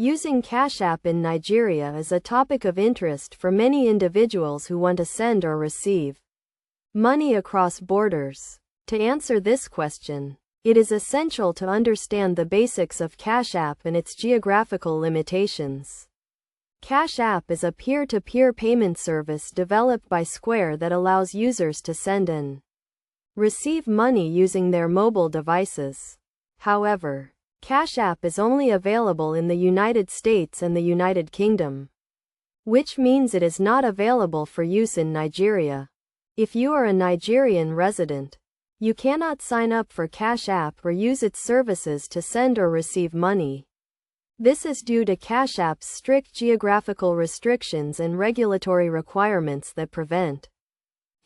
Using Cash App in Nigeria is a topic of interest for many individuals who want to send or receive money across borders. To answer this question, it is essential to understand the basics of Cash App and its geographical limitations. Cash App is a peer-to-peer payment service developed by Square that allows users to send and receive money using their mobile devices. However, Cash App is only available in the United States and the United Kingdom, which means it is not available for use in Nigeria. If you are a Nigerian resident, you cannot sign up for Cash App or use its services to send or receive money. This is due to Cash App's strict geographical restrictions and regulatory requirements that prevent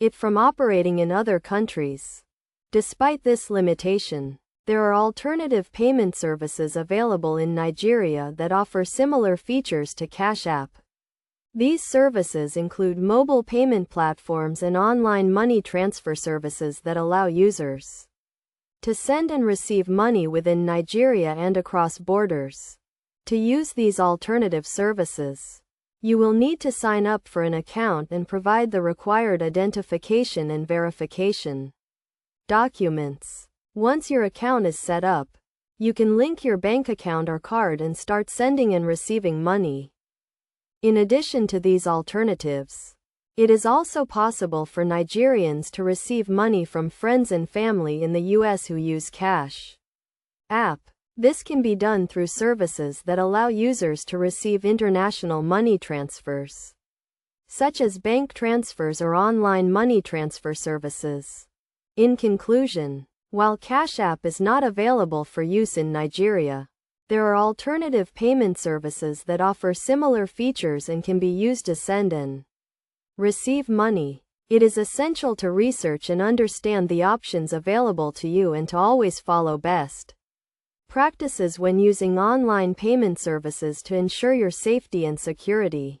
it from operating in other countries. Despite this limitation, there are alternative payment services available in Nigeria that offer similar features to Cash App. These services include mobile payment platforms and online money transfer services that allow users to send and receive money within Nigeria and across borders. To use these alternative services, you will need to sign up for an account and provide the required identification and verification documents. Once your account is set up, you can link your bank account or card and start sending and receiving money. In addition to these alternatives, it is also possible for Nigerians to receive money from friends and family in the US who use Cash App. This can be done through services that allow users to receive international money transfers, such as bank transfers or online money transfer services. In conclusion, while Cash App is not available for use in Nigeria, there are alternative payment services that offer similar features and can be used to send and receive money. It is essential to research and understand the options available to you and to always follow best practices when using online payment services to ensure your safety and security.